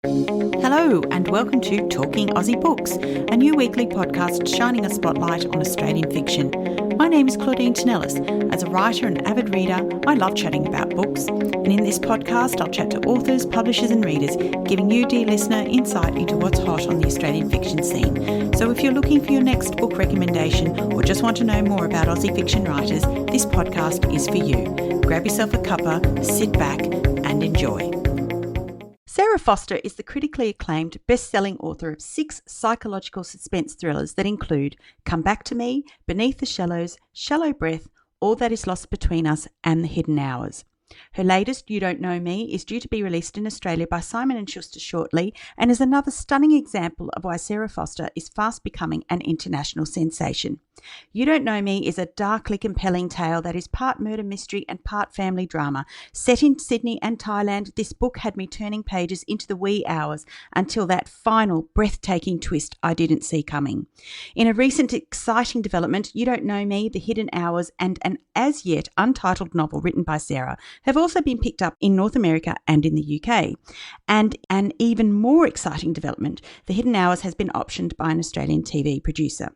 Hello and welcome to Talking Aussie Books, a new weekly podcast shining a spotlight on Australian fiction. My name is Claudine Tinellis. As a writer and avid reader, I love chatting about books. And in this podcast, I'll chat to authors, publishers and readers, giving you, dear listener, insight into what's hot on the Australian fiction scene. So if you're looking for your next book recommendation or just want to know more about Aussie fiction writers, this podcast is for you. Grab yourself a cuppa, sit back and enjoy. Sara Foster is the critically acclaimed best-selling author of 6 psychological suspense thrillers that include Come Back to Me, Beneath the Shallows, Shallow Breath, All That Is Lost Between Us and The Hidden Hours. Her latest, You Don't Know Me, is due to be released in Australia by Simon & Schuster shortly and is another stunning example of why Sara Foster is fast becoming an international sensation. You Don't Know Me is a darkly compelling tale that is part murder mystery and part family drama. Set in Sydney and Thailand, this book had me turning pages into the wee hours until that final breathtaking twist I didn't see coming. In a recent exciting development, You Don't Know Me, The Hidden Hours and an as yet untitled novel written by Sara have also been picked up in North America and in the UK. And an even more exciting development, The Hidden Hours has been optioned by an Australian TV producer.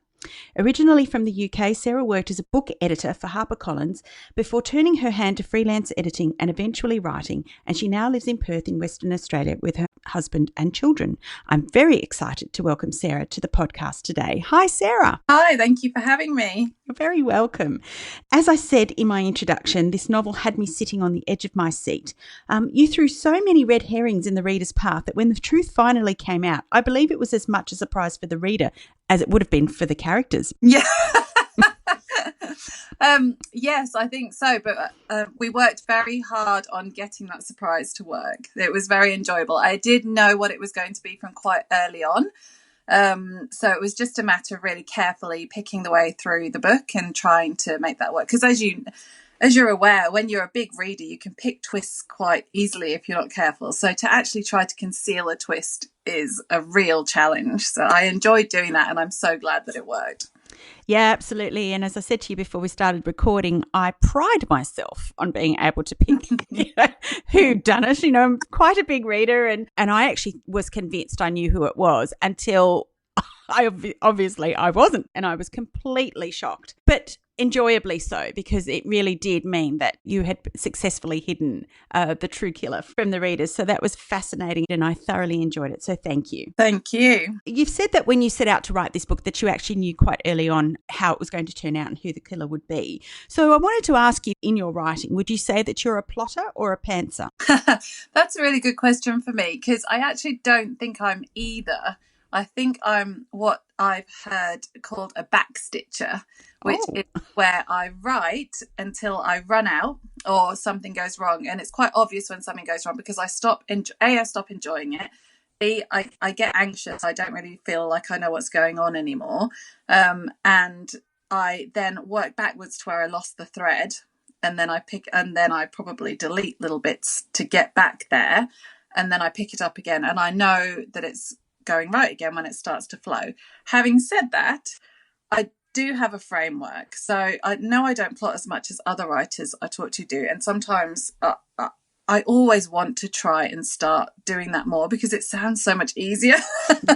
Originally from the UK, Sara worked as a book editor for HarperCollins before turning her hand to freelance editing and eventually writing, and she now lives in Perth in Western Australia with her husband and children. I'm very excited to welcome Sara to the podcast today. Hi, Sara. Hi, thank you for having me. You're very welcome. As I said in my introduction, this novel had me sitting on the edge of my seat. You threw so many red herrings in the reader's path that when the truth finally came out, I believe it was as much a surprise for the reader as it would have been for the characters. Yeah. Yes, I think so. But we worked very hard on getting that surprise to work. It was very enjoyable. I did know what it was going to be from quite early on. So it was just a matter of really carefully picking the way through the book and trying to make that work. Because as you're aware, when you're a big reader, you can pick twists quite easily if you're not careful. So to actually try to conceal a twist is a real challenge. So I enjoyed doing that and I'm so glad that it worked. Yeah, absolutely. And as I said to you before we started recording, I pride myself on being able to pick who done it. I'm quite a big reader and I actually was convinced I knew who it was until I wasn't, and I was completely shocked. But enjoyably so, because it really did mean that you had successfully hidden the true killer from the readers. So that was fascinating and I thoroughly enjoyed it. So thank you. Thank you. You've said that when you set out to write this book that you actually knew quite early on how it was going to turn out and who the killer would be. So I wanted to ask you, in your writing, would you say that you're a plotter or a pantser? That's a really good question for me, because I actually don't think I'm either. I think I'm what I've heard called a backstitcher, which is where I write until I run out or something goes wrong. And it's quite obvious when something goes wrong because I stop enjoying it. B, I get anxious. I don't really feel like I know what's going on anymore. And I then work backwards to where I lost the thread. And then I probably delete little bits to get back there. And then I pick it up again. And I know that it's going right again when it starts to flow. Having said that, I do have a framework. So I know I don't plot as much as other writers I talk to do. And sometimes I always want to try and start doing that more because it sounds so much easier.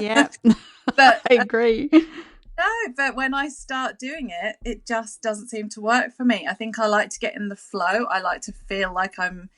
Yeah, but I agree. No, but when I start doing it, it just doesn't seem to work for me. I think I like to get in the flow. I like to feel like I'm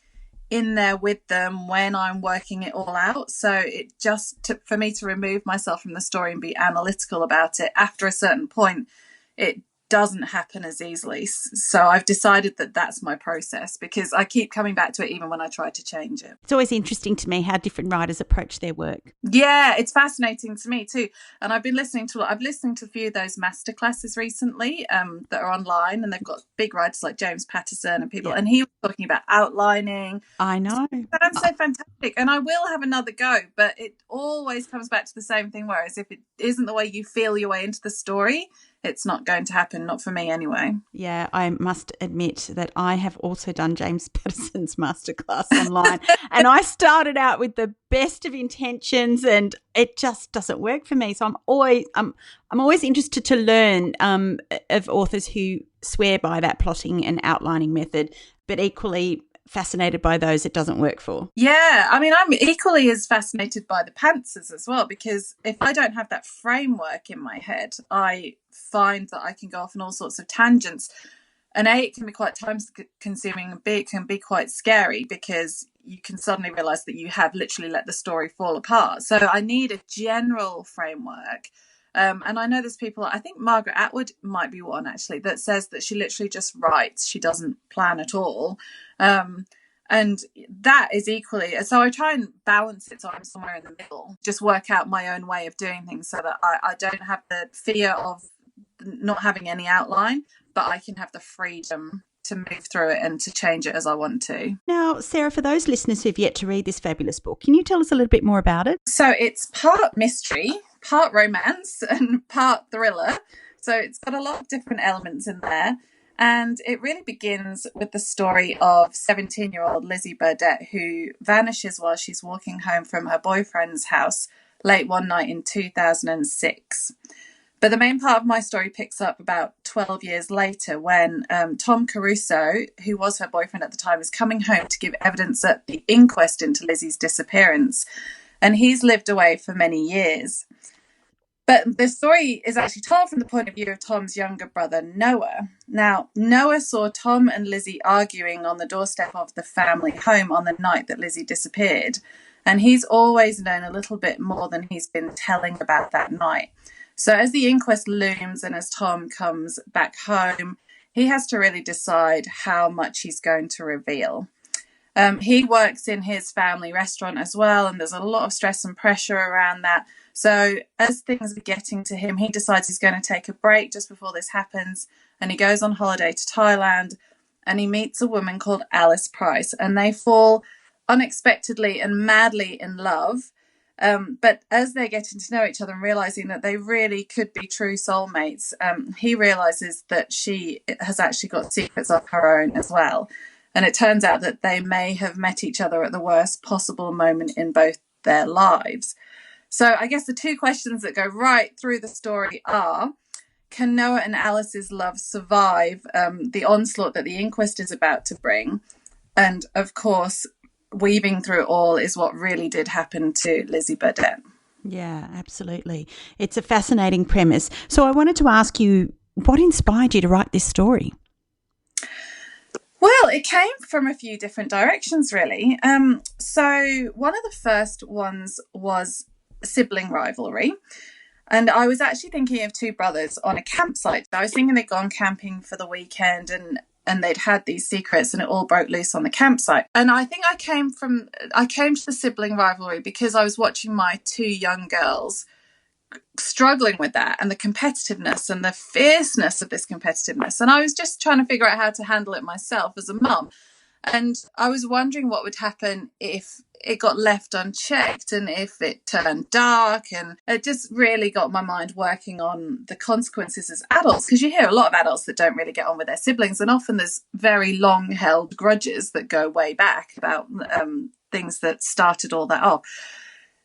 in there with them when I'm working it all out. So it just took for me to remove myself from the story and be analytical about it. After a certain point, it doesn't happen as easily. So I've decided that that's my process because I keep coming back to it even when I try to change it. It's always interesting to me how different writers approach their work. Yeah, it's fascinating to me too. And I've listened to a few of those masterclasses recently that are online, and they've got big writers like James Patterson and people, and he was talking about outlining. I know. That's so fantastic. And I will have another go, but it always comes back to the same thing, whereas if it isn't the way you feel your way into the story, it's not going to happen, not for me anyway. Yeah, I must admit that I have also done James Patterson's masterclass online and I started out with the best of intentions and it just doesn't work for me. So I'm always interested to learn of authors who swear by that plotting and outlining method, but equally fascinated by those it doesn't work for. Yeah, I mean, I'm equally as fascinated by the pantsers as well, because if I don't have that framework in my head, I find that I can go off on all sorts of tangents. And A, it can be quite time consuming, and B, it can be quite scary because you can suddenly realise that you have literally let the story fall apart. So I need a general framework. And I know there's people, I think Margaret Atwood might be one actually, that says that she literally just writes. She doesn't plan at all. And that is equally, so I try and balance it so I'm somewhere in the middle, just work out my own way of doing things so that I don't have the fear of not having any outline, but I can have the freedom to move through it and to change it as I want to. Now, Sarah, for those listeners who've yet to read this fabulous book, can you tell us a little bit more about it? So it's part mystery, part romance and part thriller. So it's got a lot of different elements in there. And it really begins with the story of 17-year-old Lizzie Burdett, who vanishes while she's walking home from her boyfriend's house late one night in 2006. But the main part of my story picks up about 12 years later when Tom Caruso, who was her boyfriend at the time, is coming home to give evidence at the inquest into Lizzie's disappearance. And he's lived away for many years. But the story is actually told from the point of view of Tom's younger brother, Noah. Now, Noah saw Tom and Lizzie arguing on the doorstep of the family home on the night that Lizzie disappeared. And he's always known a little bit more than he's been telling about that night. So as the inquest looms and as Tom comes back home, he has to really decide how much he's going to reveal. He works in his family restaurant as well, and there's a lot of stress and pressure around that. So as things are getting to him, he decides he's going to take a break just before this happens, and he goes on holiday to Thailand, and he meets a woman called Alice Price, and they fall unexpectedly and madly in love. But as they're getting to know each other and realising that they really could be true soulmates, he realises that she has actually got secrets of her own as well. And it turns out that they may have met each other at the worst possible moment in both their lives. So I guess the two questions that go right through the story are, can Noah and Alice's love survive the onslaught that the inquest is about to bring? And of course, weaving through it all is what really did happen to Lizzie Burdett. Yeah, absolutely. It's a fascinating premise. So I wanted to ask you, what inspired you to write this story? Well, it came from a few different directions, really. So one of the first ones was sibling rivalry. And I was actually thinking of two brothers on a campsite. I was thinking they'd gone camping for the weekend and they'd had these secrets and it all broke loose on the campsite. And I think I came to the sibling rivalry because I was watching my two young girls struggling with that and the competitiveness and the fierceness of this competitiveness. And I was just trying to figure out how to handle it myself as a mum. And I was wondering what would happen if it got left unchecked and if it turned dark. And it just really got my mind working on the consequences as adults, because you hear a lot of adults that don't really get on with their siblings, and often there's very long held grudges that go way back about things that started all that off.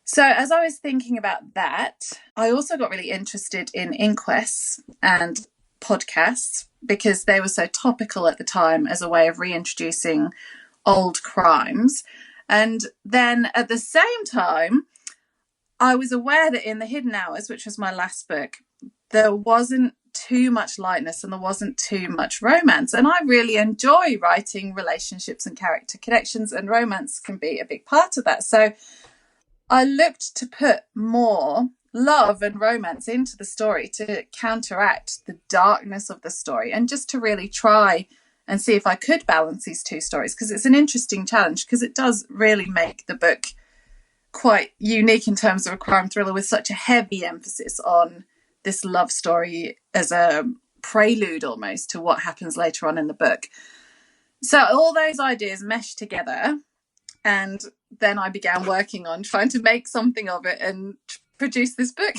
So as I was thinking about that, I also got really interested in inquests and podcasts because they were so topical at the time as a way of reintroducing old crimes. And then at the same time, I was aware that in The Hidden Hours, which was my last book, there wasn't too much lightness and there wasn't too much romance. And I really enjoy writing relationships and character connections, and romance can be a big part of that. So I looked to put more love and romance into the story to counteract the darkness of the story, and just to really try and see if I could balance these two stories, because it's an interesting challenge, because it does really make the book quite unique in terms of a crime thriller with such a heavy emphasis on this love story as a prelude almost to what happens later on in the book. So all those ideas meshed together, and then I began working on trying to make something of it and produce this book.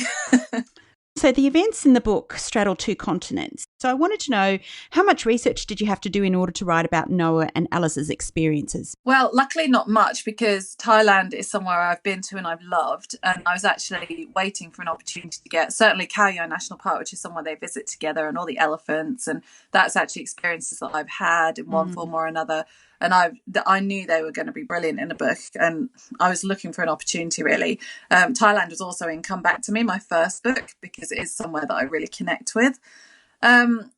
So the events in the book straddle two continents. So I wanted to know, how much research did you have to do in order to write about Noah and Alice's experiences? Well, luckily not much, because Thailand is somewhere I've been to and I've loved. And I was actually waiting for an opportunity to get, certainly Khao Yai National Park, which is somewhere they visit together, and all the elephants. And that's actually experiences that I've had in one form or another. and I knew they were going to be brilliant in a book, and I was looking for an opportunity really. Thailand was also in Come Back to Me, my first book, because it is somewhere that I really connect with. And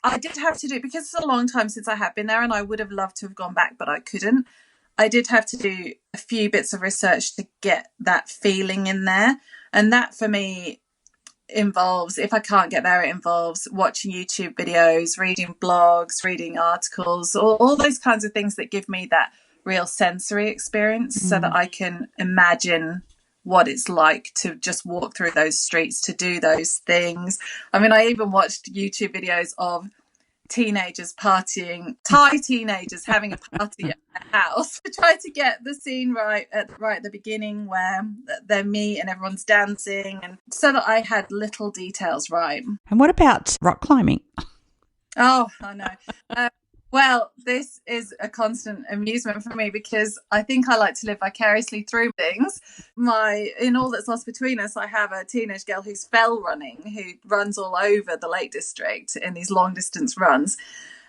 I did have to do, because it's a long time since I have been there, and I would have loved to have gone back, but I couldn't. I did have to do a few bits of research to get that feeling in there. And that for me involves, if I can't get there, it involves watching YouTube videos, reading blogs, reading articles, all those kinds of things that give me that real sensory experience, so that I can imagine what it's like to just walk through those streets, to do those things. I mean, I even watched YouTube videos of teenagers partying, Thai teenagers having a party at their house, to try to get the scene right at the beginning, where they're me and everyone's dancing, and so that I had little details right. And what about rock climbing? Oh, I know. Well, this is a constant amusement for me, because I think I like to live vicariously through things. In All That's Lost Between Us, I have a teenage girl who's fell running, who runs all over the Lake District in these long distance runs.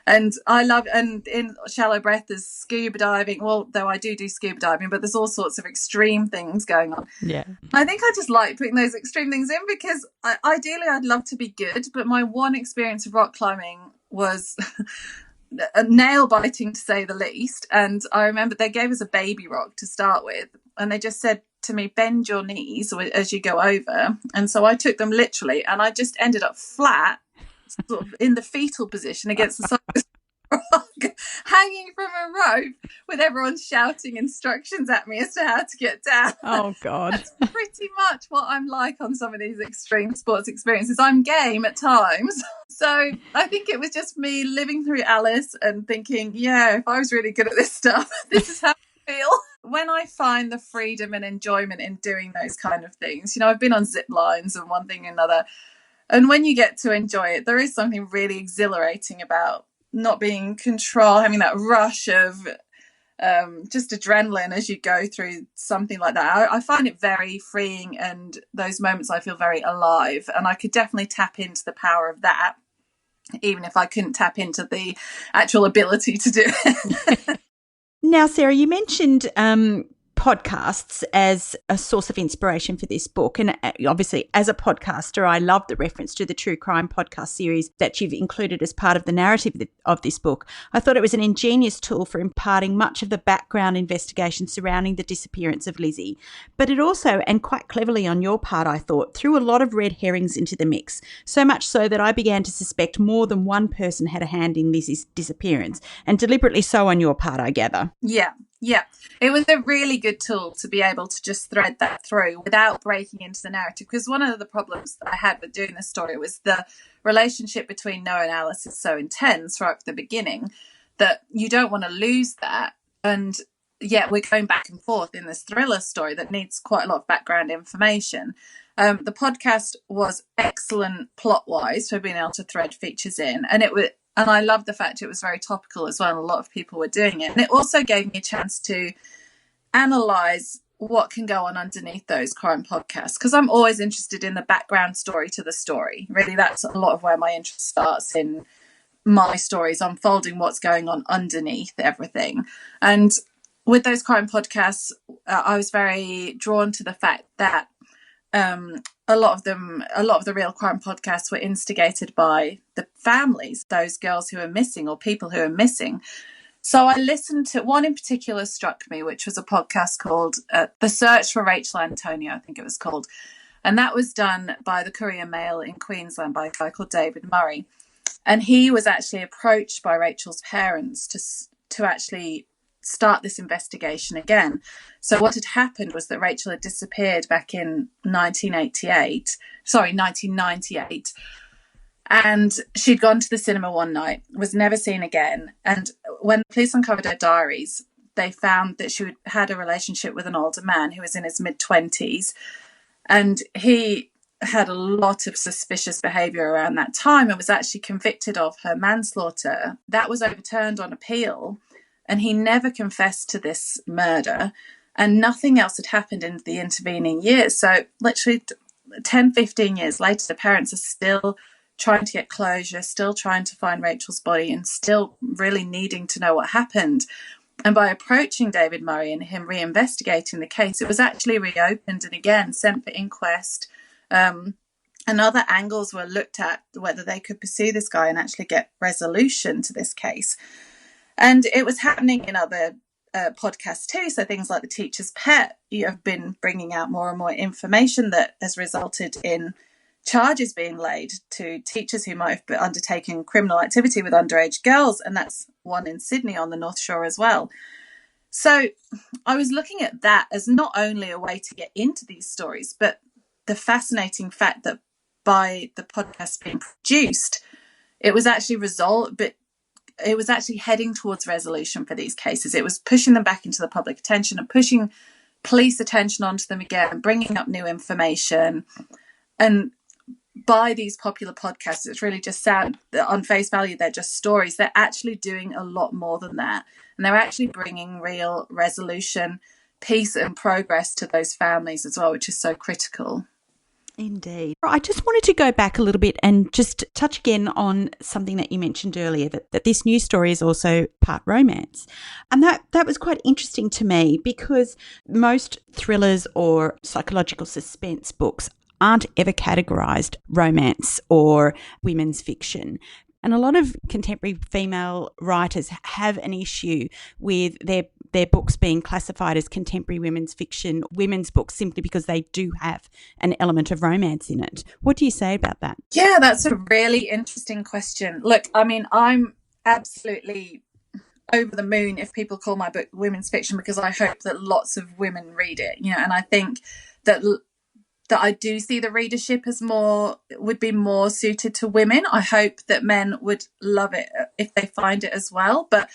And in Shallow Breath, there's scuba diving. Well, though I do scuba diving, but there's all sorts of extreme things going on. Yeah. I think I just like putting those extreme things in, because ideally I'd love to be good, but my one experience of rock climbing was nail biting, to say the least. And I remember they gave us a baby rock to start with, and they just said to me, bend your knees as you go over. And so I took them literally, and I just ended up flat, sort of in the fetal position against the side of the rock, hanging from a rope, with everyone shouting instructions at me as to how to get down. Oh God. That's pretty much what I'm like on some of these extreme sports experiences. I'm game at times. So I think it was just me living through Alice and thinking, yeah, if I was really good at this stuff, this is how I feel. When I find the freedom and enjoyment in doing those kind of things, I've been on zip lines and one thing and another. And when you get to enjoy it, there is something really exhilarating about not being in control, having that rush of just adrenaline as you go through something like that. I find it very freeing, and those moments I feel very alive, and I could definitely tap into the power of that, even if I couldn't tap into the actual ability to do it. Now, Sarah, you mentioned podcasts as a source of inspiration for this book. And obviously, as a podcaster, I love the reference to the true crime podcast series that you've included as part of the narrative of this book. I thought it was an ingenious tool for imparting much of the background investigation surrounding the disappearance of Lizzie. But it also, and quite cleverly on your part, I thought, threw a lot of red herrings into the mix, so much so that I began to suspect more than one person had a hand in Lizzie's disappearance, and deliberately so on your part, I gather. Yeah, it was a really good tool to be able to just thread that through without breaking into the narrative, because one of the problems that I had with doing this story was the relationship between Noah and Alice is so intense right at the beginning that you don't want to lose that. And yet we're going back and forth in this thriller story that needs quite a lot of background information. The podcast was excellent plot-wise for being able to thread features in, and I love the fact it was very topical as well, and a lot of people were doing it. And it also gave me a chance to analyse what can go on underneath those crime podcasts, because I'm always interested in the background story to the story. Really, that's a lot of where my interest starts in my stories, unfolding what's going on underneath everything. And with those crime podcasts, I was very drawn to the fact that a lot of the real crime podcasts were instigated by the families, those girls who are missing or people who are missing. So I listened to one in particular struck me, which was a podcast called The Search for Rachel Antonio, I think it was called. And that was done by the Courier Mail in Queensland by a guy called David Murray. And he was actually approached by Rachel's parents to actually start this investigation again. So what had happened was that Rachel had disappeared back in 1998, and she'd gone to the cinema one night, was never seen again. And when the police uncovered her diaries, they found that she had a relationship with an older man who was in his mid-20s, and he had a lot of suspicious behaviour around that time and was actually convicted of her manslaughter. That was overturned on appeal, and he never confessed to this murder, and nothing else had happened in the intervening years. So literally 10, 15 years later, the parents are still trying to get closure, still trying to find Rachel's body, and still really needing to know what happened. And by approaching David Murray and him reinvestigating the case, it was actually reopened and again sent for inquest. And other angles were looked at, whether they could pursue this guy and actually get resolution to this case. And it was happening in other podcasts too. So things like The Teacher's Pet, you have been bringing out more and more information that has resulted in charges being laid to teachers who might have undertaken criminal activity with underage girls. And that's one in Sydney on the North Shore as well. So I was looking at that as not only a way to get into these stories, but the fascinating fact that by the podcast being produced, it was actually it was actually heading towards resolution for these cases. It was pushing them back into the public attention and pushing police attention onto them again, bringing up new information. And by these popular podcasts, it's really just sad that on face value, they're just stories. They're actually doing a lot more than that. And they're actually bringing real resolution, peace and progress to those families as well, which is so critical. Indeed. I just wanted to go back a little bit and just touch again on something that you mentioned earlier, that this news story is also part romance. And that was quite interesting to me, because most thrillers or psychological suspense books aren't ever categorised romance or women's fiction. And a lot of contemporary female writers have an issue with their books being classified as contemporary women's fiction, women's books, simply because they do have an element of romance in it. What do you say about that? Yeah, that's a really interesting question. Look, I mean, I'm absolutely over the moon if people call my book women's fiction, because I hope that lots of women read it, and I think that I do see the readership as would be more suited to women. I hope that men would love it if they find it as well, but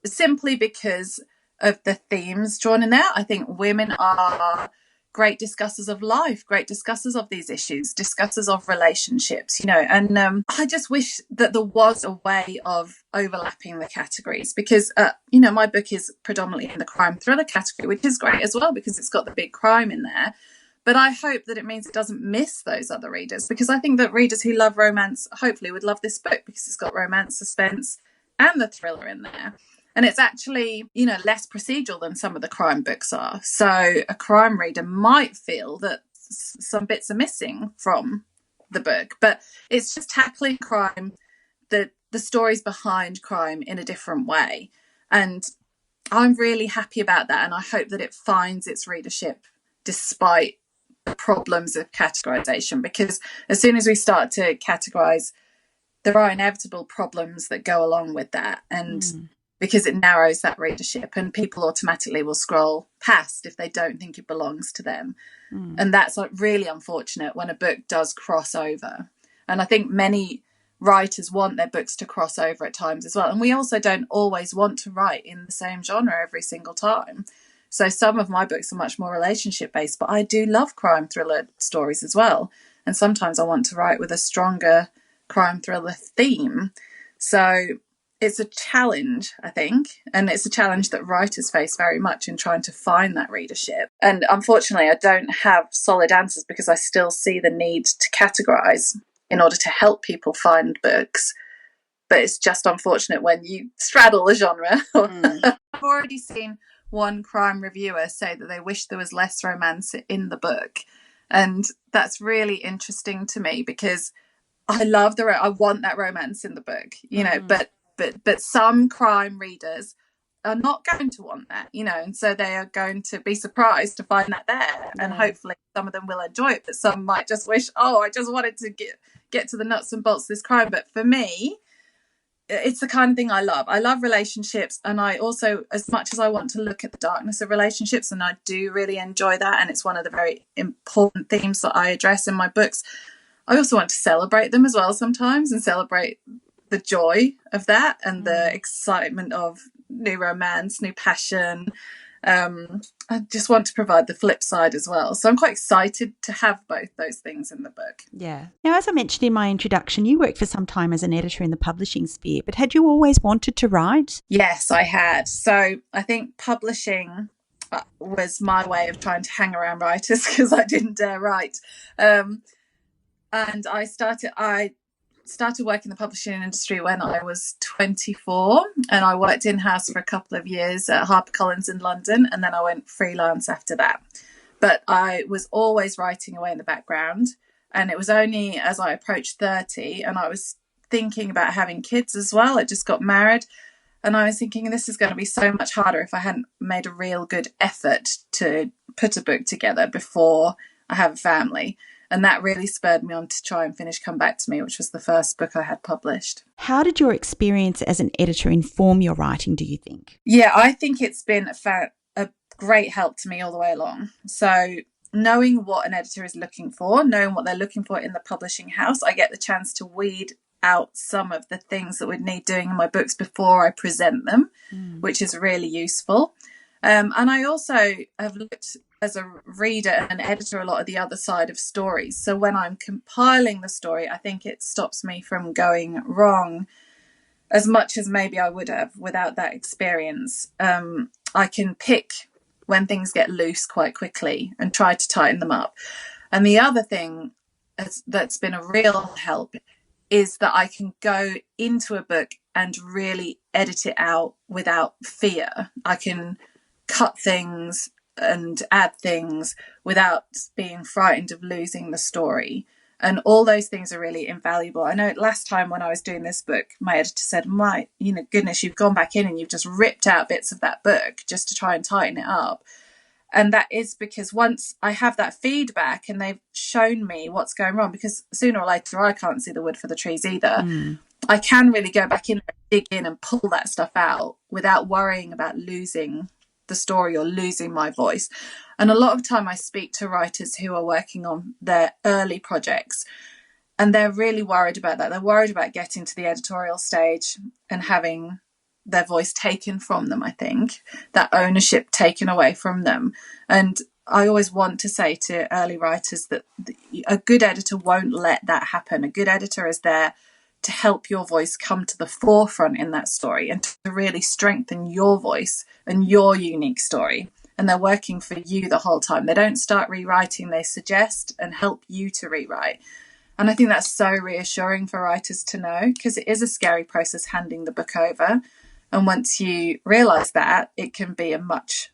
simply because of the themes drawn in there, I think women are great discussers of life, great discussers of these issues, discussers of relationships, and I just wish that there was a way of overlapping the categories, because, my book is predominantly in the crime thriller category, which is great as well because it's got the big crime in there. But I hope that it means it doesn't miss those other readers, because I think that readers who love romance hopefully would love this book because it's got romance, suspense, and the thriller in there. And it's actually, less procedural than some of the crime books are. So a crime reader might feel that some bits are missing from the book, but it's just tackling crime, the stories behind crime in a different way. And I'm really happy about that. And I hope that it finds its readership despite the problems of categorization, because as soon as we start to categorize, there are inevitable problems that go along with that. And because it narrows that readership, and people automatically will scroll past if they don't think it belongs to them. And that's really unfortunate when a book does cross over. And I think many writers want their books to cross over at times as well. And we also don't always want to write in the same genre every single time. So some of my books are much more relationship based, but I do love crime thriller stories as well. And sometimes I want to write with a stronger crime thriller theme. So it's a challenge, I think, and it's a challenge that writers face very much in trying to find that readership. And unfortunately, I don't have solid answers, because I still see the need to categorise in order to help people find books. But it's just unfortunate when you straddle the genre. I've already seen one crime reviewer say that they wish there was less romance in the book. And that's really interesting to me, because I love I want that romance in the book, but some crime readers are not going to want that, and so they are going to be surprised to find that there. And hopefully some of them will enjoy it, but some might just wish, I just wanted to get to the nuts and bolts of this crime. But for me, it's the kind of thing I love. I love relationships, and I also, as much as I want to look at the darkness of relationships, and I do really enjoy that, and it's one of the very important themes that I address in my books, I also want to celebrate them as well sometimes, and celebrate the joy of that and the excitement of new romance, new passion. I just want to provide the flip side as well. So I'm quite excited to have both those things in the book. Yeah. Now, as I mentioned in my introduction, you worked for some time as an editor in the publishing sphere, but had you always wanted to write? Yes, I had. So I think publishing was my way of trying to hang around writers, because I didn't dare write. And I started working in the publishing industry when I was 24, and I worked in-house for a couple of years at HarperCollins in London, and then I went freelance after that. But I was always writing away in the background, and it was only as I approached 30 and I was thinking about having kids as well. I just got married, and I was thinking this is going to be so much harder if I hadn't made a real good effort to put a book together before I have a family. And that really spurred me on to try and finish Come Back to Me, which was the first book I had published. How did your experience as an editor inform your writing, do you think? Yeah, I think it's been a great help to me all the way along. So knowing what an editor is looking for, knowing what they're looking for in the publishing house, I get the chance to weed out some of the things that would need doing in my books before I present them, which is really useful. And I also have looked as a reader and an editor a lot of the other side of stories. So when I'm compiling the story, I think it stops me from going wrong as much as maybe I would have without that experience. I can pick when things get loose quite quickly and try to tighten them up. And the other thing that's been a real help is that I can go into a book and really edit it out without fear. I can cut things and add things without being frightened of losing the story. And all those things are really invaluable. I know last time when I was doing this book, my editor said, goodness, you've gone back in and you've just ripped out bits of that book just to try and tighten it up. And that is because once I have that feedback and they've shown me what's going wrong, because sooner or later I can't see the wood for the trees either, I can really go back in and dig in and pull that stuff out without worrying about losing the story or losing my voice. And a lot of time I speak to writers who are working on their early projects, and they're really worried about that. They're worried about getting to the editorial stage and having their voice taken from them, I think, that ownership taken away from them. And I always want to say to early writers that a good editor won't let that happen. A good editor is there to help your voice come to the forefront in that story and to really strengthen your voice and your unique story. And they're working for you the whole time. They don't start rewriting, they suggest and help you to rewrite. And I think that's so reassuring for writers to know, because it is a scary process handing the book over. And once you realise that, it can be a much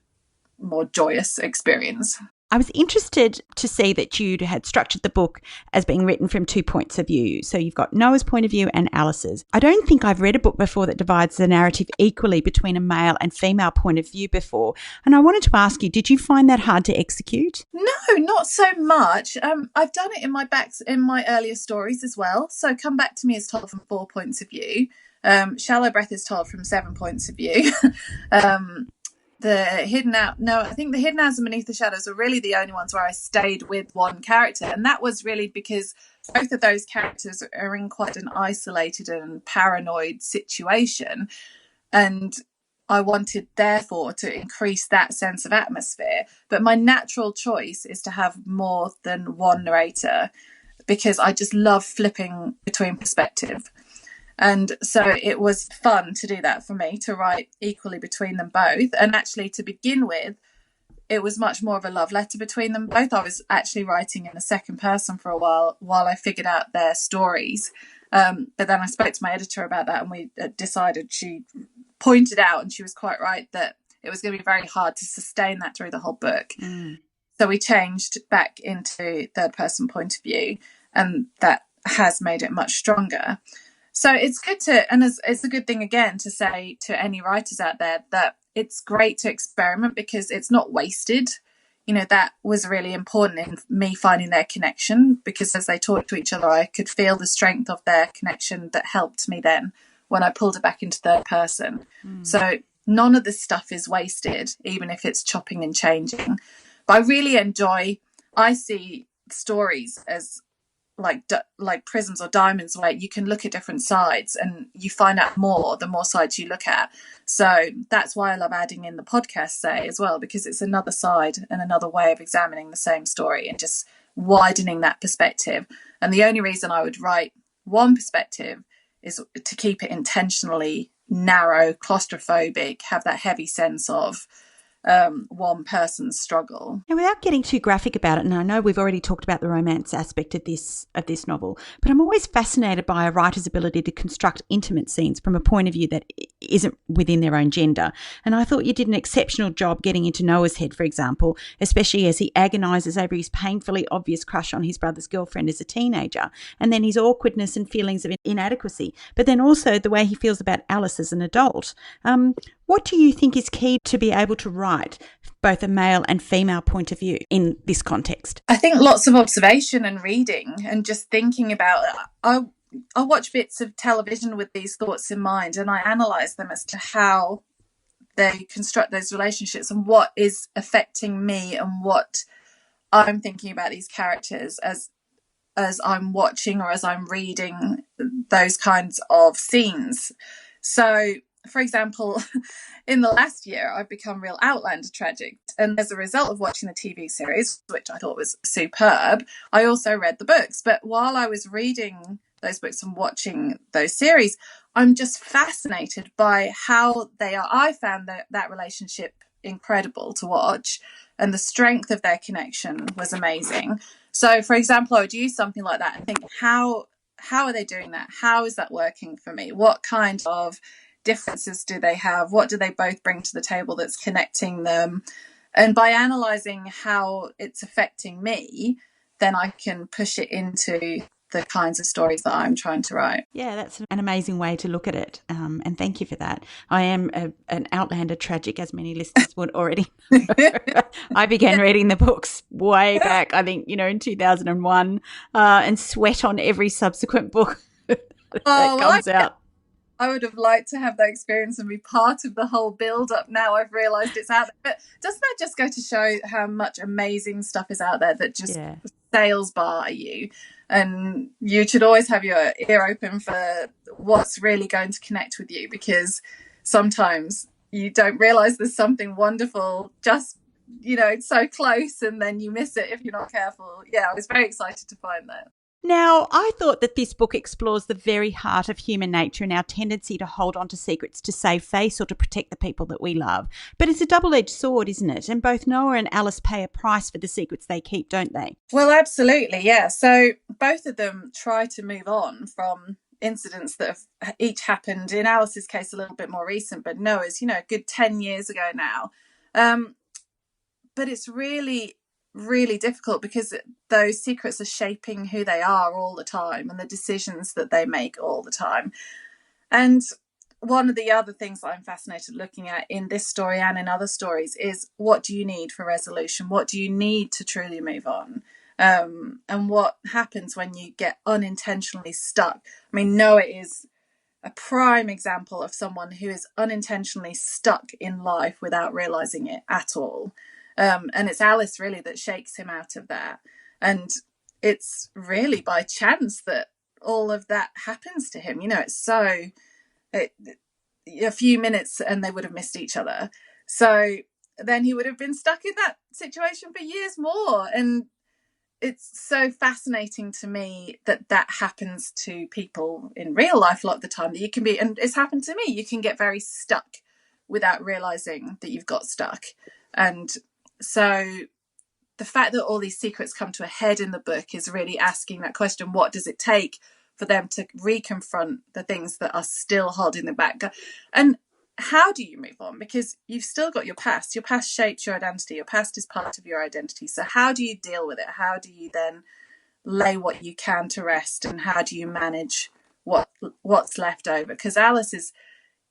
more joyous experience. I was interested to see that you had structured the book as being written from 2 points of view. So you've got Noah's point of view and Alice's. I don't think I've read a book before that divides the narrative equally between a male and female point of view before. And I wanted to ask you, did you find that hard to execute? No, not so much. I've done it in my earlier stories as well. So Come Back to Me is told from 4 points of view. Shallow Breath is told from 7 points of view. I think the Hidden House and Beneath the Shadows are really the only ones where I stayed with one character. And that was really because both of those characters are in quite an isolated and paranoid situation. And I wanted, therefore, to increase that sense of atmosphere. But my natural choice is to have more than one narrator, because I just love flipping between perspective. And so it was fun to do that for me, to write equally between them both. And actually, to begin with, it was much more of a love letter between them both. I was actually writing in the second person for a while I figured out their stories. But then I spoke to my editor about that, and we decided, she pointed out, and she was quite right, that it was going to be very hard to sustain that through the whole book. So we changed back into third person point of view, and that has made it much stronger. So it's good it's a good thing again to say to any writers out there that it's great to experiment, because it's not wasted. You know, that was really important in me finding their connection, because as they talked to each other, I could feel the strength of their connection that helped me then when I pulled it back into third person. So none of this stuff is wasted, even if it's chopping and changing. But I see stories as like prisms or diamonds, where you can look at different sides and you find out more the more sides you look at. So that's why I love adding in the podcast say as well, because it's another side and another way of examining the same story and just widening that perspective. And the only reason I would write one perspective is to keep it intentionally narrow, claustrophobic, have that heavy sense of one person's struggle. And without getting too graphic about it, and I know we've already talked about the romance aspect of this novel, but I'm always fascinated by a writer's ability to construct intimate scenes from a point of view that isn't within their own gender. And I thought you did an exceptional job getting into Noah's head, for example, especially as he agonises over his painfully obvious crush on his brother's girlfriend as a teenager, and then his awkwardness and feelings of inadequacy, but then also the way he feels about Alice as an adult. What do you think is key to be able to write both a male and female point of view in this context? I think lots of observation and reading and just thinking about it. I watch bits of television with these thoughts in mind, and I analyse them as to how they construct those relationships and what is affecting me and what I'm thinking about these characters as I'm watching or as I'm reading those kinds of scenes. So, for example, in the last year, I've become real Outlander tragic. And as a result of watching the TV series, which I thought was superb, I also read the books. But while I was reading those books and watching those series, I'm just fascinated by how they are. I found that relationship incredible to watch, and the strength of their connection was amazing. So, for example, I would use something like that and think, how are they doing that? How is that working for me? What kind of differences do they have? What do they both bring to the table that's connecting them? And by analysing how it's affecting me, then I can push it into the kinds of stories that I'm trying to write. Yeah, that's an amazing way to look at it. And thank you for that. I am an Outlander tragic, as many listeners would already know. I began reading the books way back, I think, in 2001, and sweat on every subsequent book that comes out. I would have liked to have that experience and be part of the whole build-up. Now I've realised it's out there. But doesn't that just go to show how much amazing stuff is out there that just sails by you? And you should always have your ear open for what's really going to connect with you, because sometimes you don't realise there's something wonderful just, so close, and then you miss it if you're not careful. Yeah, I was very excited to find that. Now, I thought that this book explores the very heart of human nature and our tendency to hold on to secrets to save face or to protect the people that we love. But it's a double-edged sword, isn't it? And both Noah and Alice pay a price for the secrets they keep, don't they? Well, absolutely, yeah. So both of them try to move on from incidents that have each happened, in Alice's case a little bit more recent, but Noah's, a good 10 years ago now. But it's really difficult because those secrets are shaping who they are all the time and the decisions that they make all the time. And one of the other things I'm fascinated looking at in this story and in other stories is, what do you need for resolution? What do you need to truly move on? And what happens when you get unintentionally stuck? I mean, Noah is a prime example of someone who is unintentionally stuck in life without realizing it at all. And it's Alice really that shakes him out of that. And it's really by chance that all of that happens to him. It's a few minutes and they would have missed each other. So then he would have been stuck in that situation for years more. And it's so fascinating to me that happens to people in real life a lot of the time, that you can be, and it's happened to me, you can get very stuck without realizing that you've got stuck. And so the fact that all these secrets come to a head in the book is really asking that question: what does it take for them to reconfront the things that are still holding them back? And how do you move on? Because you've still got your past. Your past shapes your identity. Your past is part of your identity. So how do you deal with it? How do you then lay what you can to rest? And how do you manage what's left over? Because Alice is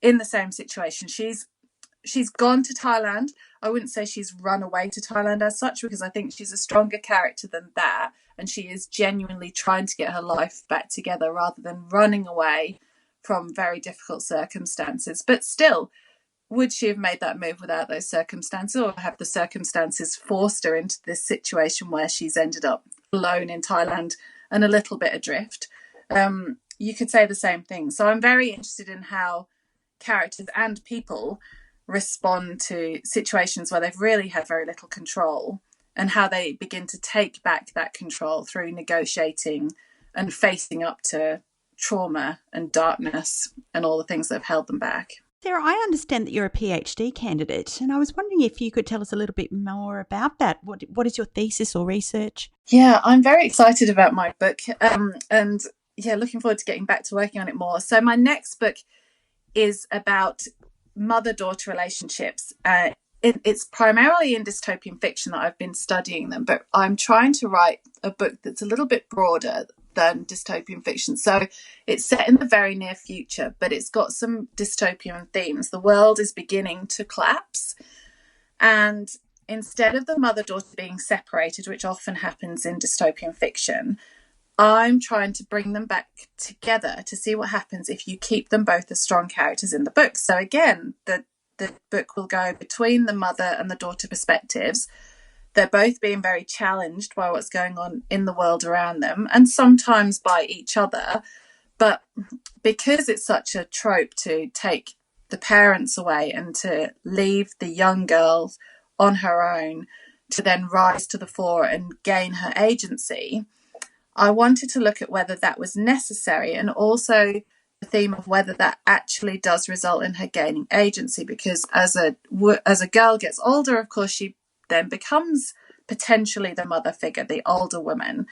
in the same situation. She's gone to Thailand. I wouldn't say she's run away to Thailand as such, because I think she's a stronger character than that. And she is genuinely trying to get her life back together rather than running away from very difficult circumstances. But still, would she have made that move without those circumstances, or have the circumstances forced her into this situation where she's ended up alone in Thailand and a little bit adrift? You could say the same thing. So I'm very interested in how characters and people respond to situations where they've really had very little control, and how they begin to take back that control through negotiating and facing up to trauma and darkness and all the things that have held them back. Sarah, I understand that you're a PhD candidate, and I was wondering if you could tell us a little bit more about that. What is your thesis or research? Yeah, I'm very excited about my book, and yeah, looking forward to getting back to working on it more. So my next book is about mother-daughter relationships. It's primarily in dystopian fiction that I've been studying them, but I'm trying to write a book that's a little bit broader than dystopian fiction. So it's set in the very near future, but it's got some dystopian themes. The world is beginning to collapse, and instead of the mother-daughter being separated, which often happens in dystopian fiction, I'm trying to bring them back together to see what happens if you keep them both as strong characters in the book. So again, the book will go between the mother and the daughter perspectives. They're both being very challenged by what's going on in the world around them, and sometimes by each other. But because it's such a trope to take the parents away and to leave the young girl on her own to then rise to the fore and gain her agency, I wanted to look at whether that was necessary, and also the theme of whether that actually does result in her gaining agency, because as a girl gets older, of course, she then becomes potentially the mother figure, the older woman.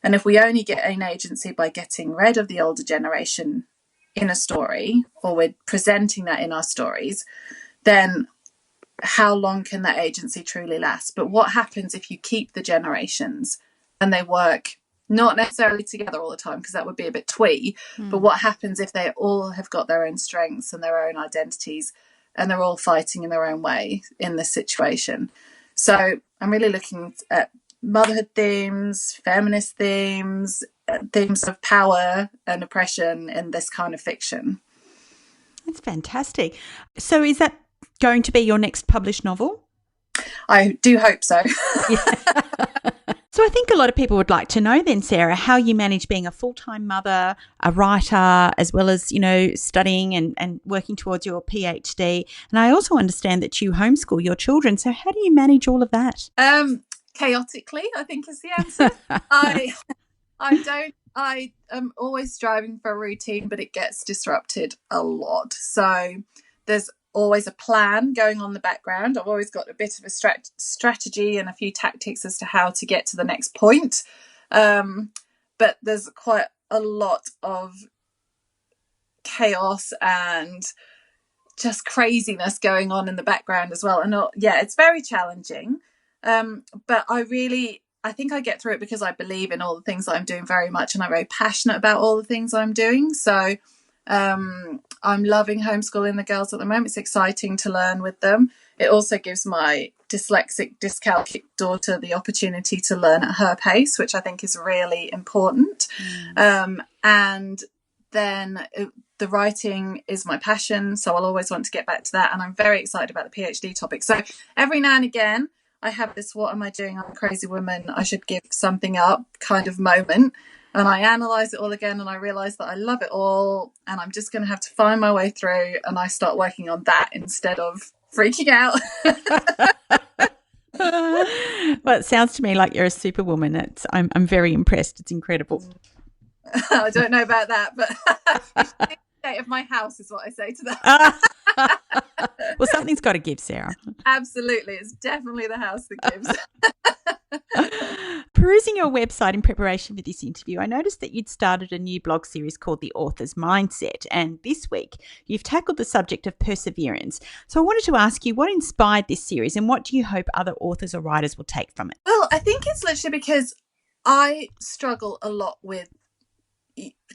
And if we only get an agency by getting rid of the older generation in a story, or we're presenting that in our stories, then how long can that agency truly last? But what happens if you keep the generations and they work not necessarily together all the time, because that would be a bit twee, but what happens if they all have got their own strengths and their own identities and they're all fighting in their own way in this situation? So I'm really looking at motherhood themes, feminist themes, themes of power and oppression in this kind of fiction. That's fantastic. So is that going to be your next published novel? I do hope so. Yeah. So I think a lot of people would like to know then, Sarah, how you manage being a full-time mother, a writer, as well as, studying and working towards your PhD. And I also understand that you homeschool your children. So how do you manage all of that? Chaotically, I think is the answer. I am always striving for a routine, but it gets disrupted a lot. So there's always a plan going on in the background. I've always got a bit of a strategy and a few tactics as to how to get to the next point. But there's quite a lot of chaos and just craziness going on in the background as well. And yeah, it's very challenging. But I think I get through it because I believe in all the things that I'm doing very much, and I'm very passionate about all the things I'm doing. So I'm loving homeschooling the girls at the moment. It's exciting to learn with them. It also gives my dyslexic, dyscalculic daughter the opportunity to learn at her pace, which I think is really important. And then the writing is my passion, so I'll always want to get back to that. And I'm very excited about the PhD topic. So every now and again, I have this, what am I doing? I'm a crazy woman, I should give something up kind of moment. And I analyse it all again, and I realise that I love it all, and I'm just going to have to find my way through, and I start working on that instead of freaking out. Well, it sounds to me like you're a superwoman. I'm very impressed. It's incredible. I don't know about that, but the state of my house is what I say to that. Well, something's got to give, Sarah. Absolutely. It's definitely the house that gives. Perusing your website in preparation for this interview, I noticed that you'd started a new blog series called The Author's Mindset, and this week you've tackled the subject of perseverance. So I wanted to ask you, what inspired this series, and what do you hope other authors or writers will take from it? Well, I think it's literally because I struggle a lot with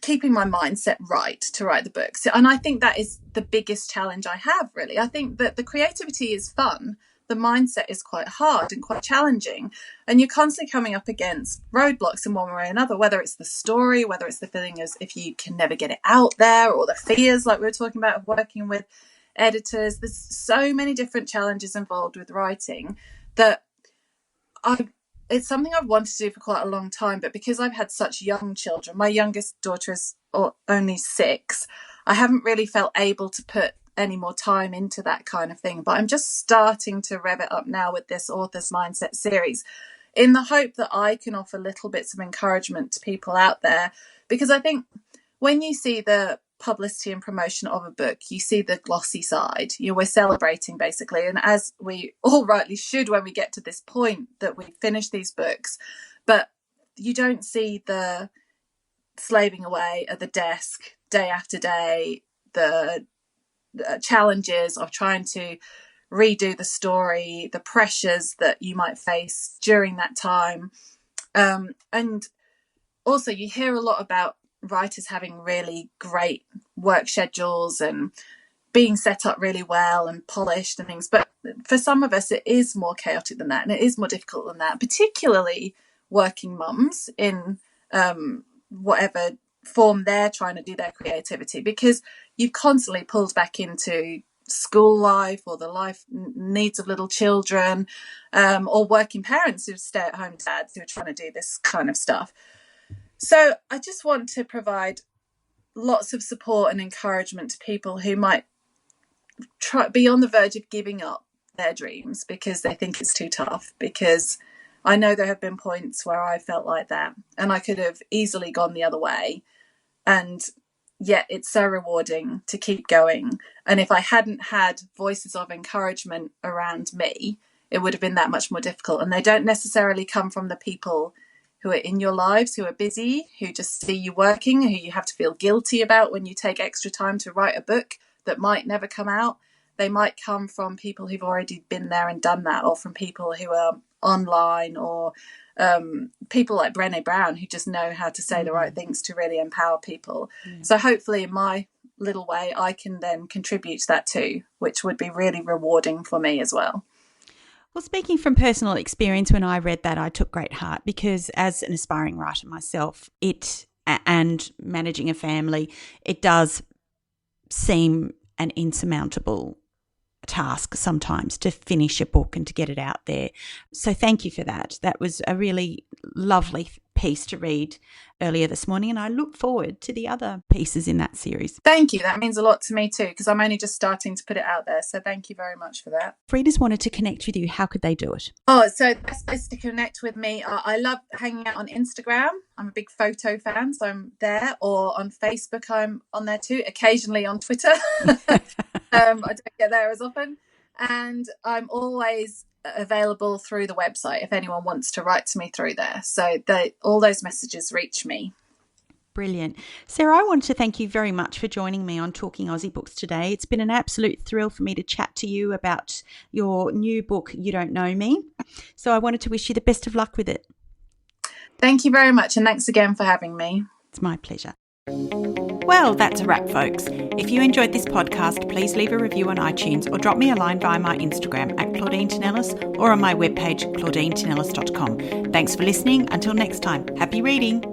keeping my mindset right to write the books. And I think that is the biggest challenge I have, really. I think that the creativity is fun. The mindset is quite hard and quite challenging. And you're constantly coming up against roadblocks in one way or another, whether it's the story, whether it's the feeling as if you can never get it out there, or the fears like we were talking about of working with editors. There's so many different challenges involved with writing that it's something I've wanted to do for quite a long time, but because I've had such young children, my youngest daughter is only 6, I haven't really felt able to put any more time into that kind of thing. But I'm just starting to rev it up now with this Author's Mindset series, in the hope that I can offer little bits of encouragement to people out there. Because I think when you see the publicity and promotion of a book, you see the glossy side. We're celebrating basically, and as we all rightly should when we get to this point that we finish these books, but you don't see the slaving away at the desk day after day, the challenges of trying to redo the story, the pressures that you might face during that time. And also you hear a lot about writers having really great work schedules and being set up really well and polished and things. But for some of us, it is more chaotic than that. And it is more difficult than that, particularly working mums in whatever form they're trying to do their creativity, because you've constantly pulled back into school life or the life needs of little children, or working parents who stay at home dads who are trying to do this kind of stuff. So I just want to provide lots of support and encouragement to people who might be on the verge of giving up their dreams because they think it's too tough, because I know there have been points where I felt like that and I could have easily gone the other way. And yet it's so rewarding to keep going. And if I hadn't had voices of encouragement around me, it would have been that much more difficult. And they don't necessarily come from the people who are in your lives, who are busy, who just see you working, who you have to feel guilty about when you take extra time to write a book that might never come out. They might come from people who've already been there and done that, or from people who are online, or people like Brené Brown who just know how to say the right things to really empower people. So hopefully in my little way I can then contribute to that too, which would be really rewarding for me as well. Well, speaking from personal experience, when I read that, I took great heart, because as an aspiring writer myself, and managing a family, it does seem an insurmountable task sometimes to finish a book and to get it out there. So thank you for that. That was a really lovely piece to read earlier this morning, and I look forward to the other pieces in that series. Thank you. That means a lot to me too, because I'm only just starting to put it out there. So thank you very much for that. If readers wanted to connect with you, how could they do it? Oh, so the best place to connect with me, I love hanging out on Instagram. I'm a big photo fan, so I'm there. Or on Facebook, I'm on there too. Occasionally on Twitter. I don't get there as often. And I'm always available through the website if anyone wants to write to me through there. So all those messages reach me. Brilliant. Sara, I want to thank you very much for joining me on Talking Aussie Books today. It's been an absolute thrill for me to chat to you about your new book, You Don't Know Me. So I wanted to wish you the best of luck with it. Thank you very much, and thanks again for having me. It's my pleasure. Well, that's a wrap, folks. If you enjoyed this podcast, please leave a review on iTunes or drop me a line via my Instagram at Claudine Tinellis or on my webpage, claudineteinellis.com. Thanks for listening. Until next time, happy reading.